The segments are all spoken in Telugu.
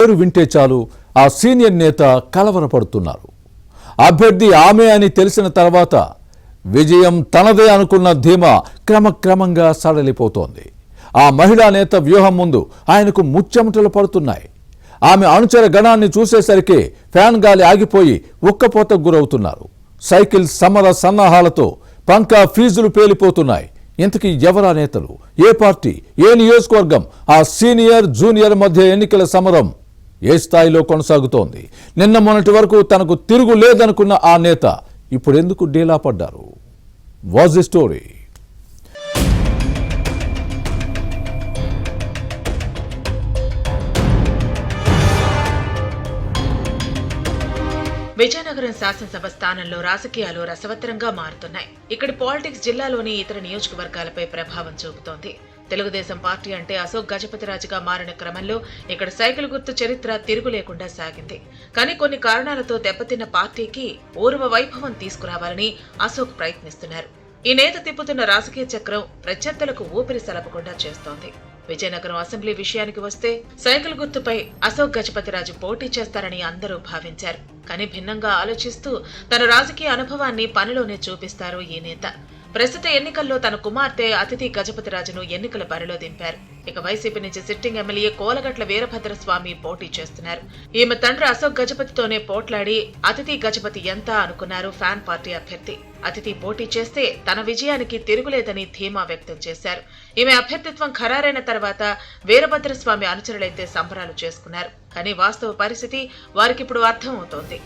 పేరు వింటే చాలు ఆ సీనియర్ నేత కలవరపడుతున్నారు. అభ్యర్థి ఆమె అని తెలిసిన తర్వాత విజయం తనదే అనుకున్న ధీమా క్రమక్రమంగా సడలిపోతోంది. ఆ మహిళా నేత వ్యూహం ముందు ఆయనకు ముచ్చెమటలు పడుతున్నాయి. ఆమె అనుచర గణాన్ని చూసేసరికి ఫ్యాన్ గాలి ఆగిపోయి ఉక్కపోతకు గురవుతున్నారు. సైకిల్ సమర సన్నాహాలతో పంకా ఫీజులు పేలిపోతున్నాయి. ఇంతకీ ఎవరా నేతలు, ఏ పార్టీ, ఏ నియోజకవర్గం, ఆ సీనియర్ జూనియర్ మధ్య ఎన్నికల సమరం ఏ స్థాయిలో కొనసాగుతోంది? నిన్న మొన్నటి వరకు తనకు తిరుగు లేదనుకున్న ఆ నేత ఇప్పుడెందుకు డీలా పడ్డారు? Was the story? విజయనగరం శాసనసభ స్థానంలో రాజకీయాలు రసవత్తరంగా మారుతున్నాయి. ఇక్కడి పాలిటిక్స్ జిల్లాలోని ఇతర నియోజకవర్గాలపై ప్రభావం చూపుతోంది. తెలుగుదేశం పార్టీ అంటే అశోక్ గజపతిరాజుగా మారిన క్రమంలో ఇక్కడ సైకిల్ గుర్తు చరిత్ర తిరుగు లేకుండా సాగింది. కానీ కొన్ని కారణాలతో దెబ్బతిన్న పార్టీకి పూర్వ వైభవం తీసుకురావాలని అశోక్ ప్రయత్నిస్తున్నారు. ఈ నేత తిప్పుతున్న రాజకీయ చక్రం ప్రత్యర్థులకు ఊపిరి సలపకుండా చేస్తోంది. విజయనగరం అసెంబ్లీ విషయానికి వస్తే సైకిల్ గుర్తుపై అశోక్ గజపతిరాజు పోటీ చేస్తారని అందరూ భావించారు. కానీ భిన్నంగా ఆలోచిస్తూ తన రాజకీయ అనుభవాన్ని పనిలోనే చూపిస్తారు ఈ నేత. ప్రస్తుత ఎన్నికల్లో తన కుమార్తె అతిథి గజపతిరాజును ఎన్నికల బరిలో దింపారు. ఇక వైసీపీ నుంచి సిట్టింగ్ ఎమ్మెల్యే కోలగట్ల వీరభద్రస్వామి పోటీ చేస్తున్నారు. ఈమె తండ్రి అశోక్ గజపతితోనే పోట్లాడి అతిథి గజపతి ఎంత అనుకున్నారు ఫ్యాన్ పార్టీ అభ్యర్థి. అతిథి పోటీ చేస్తే తన విజయానికి తిరుగులేదని ధీమా వ్యక్తం చేశారు. ఈమె అభ్యర్థిత్వం ఖరారైన తర్వాత వీరభద్రస్వామి అనుచరులైతే సంబరాలు చేసుకున్నారు. కానీ వాస్తవ పరిస్థితి వారికిప్పుడు అర్థం అవుతోంది.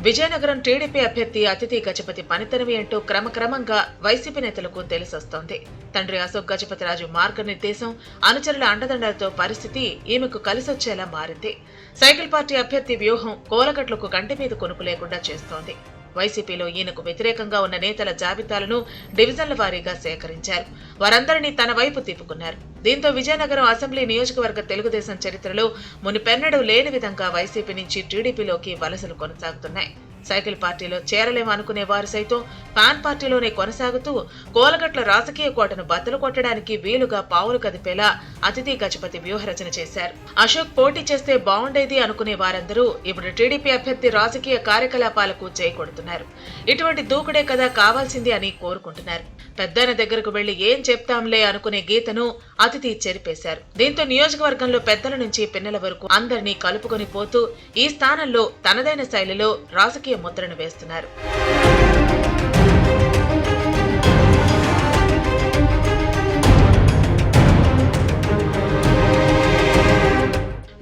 విజయనగరం టీడీపీ అభ్యర్థి అతిథి గజపతి పనితనం ఏంటో క్రమక్రమంగా వైసీపీ నేతలకు తెలిసొస్తోంది. తండ్రి అశోక్ గజపతిరాజు మార్గనిర్దేశం, అనుచరుల అండదండలతో పరిస్థితి ఈమెకు కలిసొచ్చేలా మారింది. సైకిల్ పార్టీ అభ్యర్థి వ్యూహం కోలగట్లకు కంటి మీద కొనుకు లేకుండా చేస్తోంది. వైసీపీలో ఈయనకు వ్యతిరేకంగా ఉన్న నేతల జాబితాలను డివిజన్ల వారీగా సేకరించారు. వారందరినీ తన వైపు తిప్పుకున్నారు. దీంతో విజయనగరం అసెంబ్లీ నియోజకవర్గ తెలుగుదేశం చరిత్రలో మునిపెన్నడూ లేని విధంగా వైసీపీ నుంచి టీడీపీలోకి వలసలు కొనసాగుతున్నాయి. సైకిల్ పార్టీలో చేరలేము అనుకునే వారు సైతం ఫ్యాన్ పార్టీలోనే కొనసాగుతూ కోలగట్ల రాజకీయ కోటను బద్దలు కొట్టడానికి వీలుగా పావులు కదిపేలా అతిథి గజపతి వ్యూహరచన చేశారు. అశోక్ పోటీ చేస్తే బాగుండేది అనుకునే వారందరూ ఇప్పుడు టీడీపీ అభ్యర్థి రాజకీయ కార్యకలాపాలకు చేకొడుతున్నారు. ఇటువంటి దూకుడే కదా కావాల్సింది అని కోరుకుంటున్నారు. పెద్దన దగ్గరకు వెళ్లి ఏం చెప్తాంలే అనుకునే గీతను అతిథి చెరిపేశారు. దీంతో నియోజకవర్గంలో పెద్దల నుంచి పిన్నెల వరకు అందరినీ కలుపుకొని పోతూ ఈ స్థానంలో తనదైన శైలిలో రాజకీయ ముద్రను వేస్తున్నారు.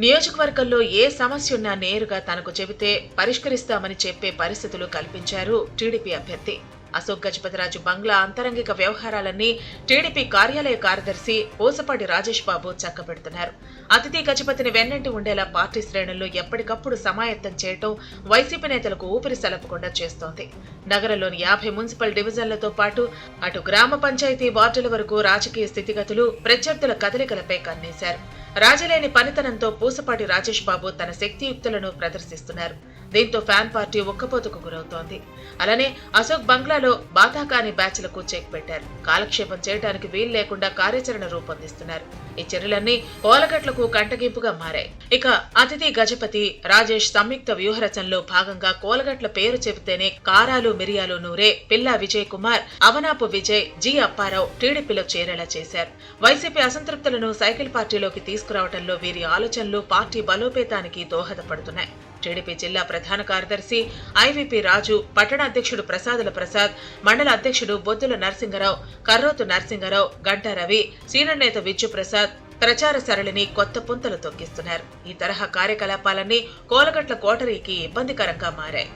నియోజకవర్గంలో ఏ సమస్య ఉన్నా నేరుగా తనకు చెబితే పరిష్కరిస్తామని చెప్పే పరిస్థితులు కల్పించారు టీడీపీ అభ్యర్థి. అశోక్ గజపతిరాజు బంగ్లా అంతరంగిక వ్యవహారాలన్నీ టీడీపీ కార్యాలయ కార్యదర్శి పూసపాటి రాజేష్ బాబు చక్కబెడుతున్నారు. అతిథి గజపతిని వెన్నంటి ఉండేలా పార్టీ శ్రేణుల్లో ఎప్పటికప్పుడు సమాయత్తం చేయటం వైసీపీ నేతలకు ఊపిరి సలపకుండా చేస్తోంది. నగరంలోని 50 మున్సిపల్ డివిజన్లతో పాటు అటు గ్రామ పంచాయతీ వార్డుల వరకు రాజకీయ స్థితిగతులు, ప్రత్యర్థుల కదలికలపై కన్నేశారు. రాజలేని పనితనంతో పూసపాటి రాజేష్ బాబు తన శక్తియుక్తులను ప్రదర్శిస్తున్నారు. దీంతో ఫ్యాన్ పార్టీ ఉక్కపోతకు గురవుతోంది. అలానే అశోక్ బంగ్లాలో బాతాకాని బ్యాచ్లకు చెక్ పెట్టారు. కాలక్షేపం చేయడానికి వీలు లేకుండా కార్యాచరణ రూపొందిస్తున్నారు. ఈ చర్యలన్నీ కోలగట్లకు కంటగింపుగా మారాయి. ఇక అతిథి గజపతి రాజేష్ సంయుక్త వ్యూహరచనలో భాగంగా కోలగట్ల పేరు చెబితేనే కారాలు మిరియాలు నూరే పిల్లా విజయ్ కుమార్, అవనాపు విజయ్, జి అప్పారావు టీడీపీలో చేరేలా చేశారు. వైసీపీ అసంతృప్తులను సైకిల్ పార్టీలోకి తీసుకురావడంలో వీరి ఆలోచనలు పార్టీ బలోపేతానికి దోహదపడుతున్నాయి. టీడీపీ జిల్లా ప్రధాన కార్యదర్శి ఐవీపీ రాజు, పట్టణ అధ్యక్షుడు ప్రసాదుల ప్రసాద్, మండల అధ్యక్షుడు బొద్దుల నరసింగరావు, కర్రోతు నరసింగరావు, గంటా రవి, సీనియర్ నేత విద్యుప్రసాద్ ప్రచార సరళిని కొత్త పుంతలు తొక్కిస్తున్నారు. ఈ తరహా కార్యకలాపాలన్నీ కోలగట్ల కోటరీకి ఇబ్బందికరంగా మారాయి.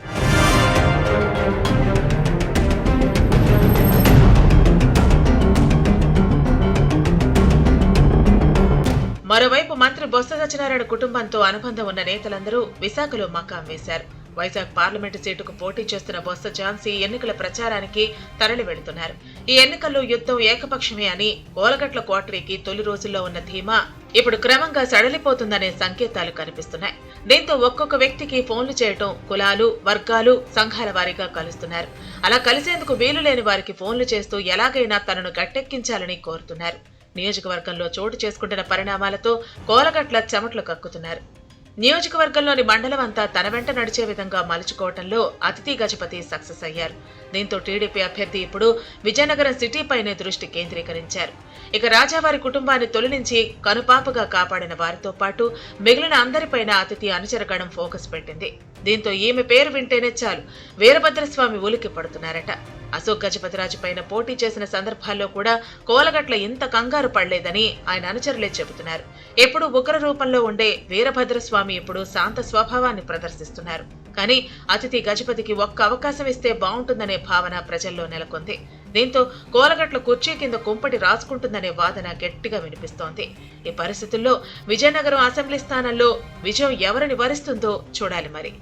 మరోవైపు మంత్రి బొత్స సత్యనారాయణ కుటుంబంతో అనుబంధం ఉన్న నేతలందరూ విశాఖలో మకాం వేశారు. వైజాగ్ పార్లమెంటు సీటుకు పోటీ చేస్తున్న బొత్స ఝాన్సీ ఎన్నికల ప్రచారానికి తరలి వెళుతున్నారు. ఈ ఎన్నికల్లో యుద్ధం ఏకపక్షమే అని కోలగట్ల కోటరీకి తొలి రోజుల్లో ఉన్న ధీమా ఇప్పుడు క్రమంగా సడలిపోతుందనే సంకేతాలు కనిపిస్తున్నాయి. దీంతో ఒక్కొక్క వ్యక్తికి ఫోన్లు చేయటం, కులాలు, వర్గాలు, సంఘాల వారీగా కలుస్తున్నారు. అలా కలిసేందుకు వీలు లేని వారికి ఫోన్లు చేస్తూ ఎలాగైనా తనను గట్టెక్కించాలని కోరుతున్నారు. నియోజకవర్గంలో చోటు చేసుకుంటున్న పరిణామాలతో కోలగట్ల చెమటలు కక్కుతున్నారు. నియోజకవర్గంలోని మండలం అంతా తన వెంట నడిచే విధంగా మలుచుకోవటంలో అతిథి గజపతి సక్సెస్ అయ్యారు. దీంతో టీడీపీ అభ్యర్థి ఇప్పుడు విజయనగరం సిటీపైనే దృష్టి కేంద్రీకరించారు. ఇక రాజావారి కుటుంబాన్ని తొలి నుంచి కనుపాపగా కాపాడిన వారితో పాటు మిగిలిన అందరిపైన అతిథి అనుచరగణం ఫోకస్ పెట్టింది. దీంతో ఈమె పేరు వింటేనే చాలు వీరభద్రస్వామి ఉలికి పడుతున్నారట. అశోక్ గజపతిరాజు పైన పోటీ చేసిన సందర్భాల్లో కూడా కోలగట్ల ఇంత కంగారు పడలేదని ఆయన అనుచరులే చెబుతున్నారు. ఎప్పుడు ఉగ్ర రూపంలో ఉండే వీరభద్రస్వామి ఇప్పుడు శాంత స్వభావాన్ని ప్రదర్శిస్తున్నారు. కానీ అతిథి గజపతికి ఒక్క అవకాశం ఇస్తే బాగుంటుందనే భావన ప్రజల్లో నెలకొంది. దీంతో కోలగట్ల కుర్చీ కింద కుంపటి రాసుకుంటుందనే వాదన గట్టిగా వినిపిస్తోంది. ఈ పరిస్థితుల్లో విజయనగరం అసెంబ్లీ స్థానంలో విజయం ఎవరిని వరిస్తుందో చూడాలి మరి.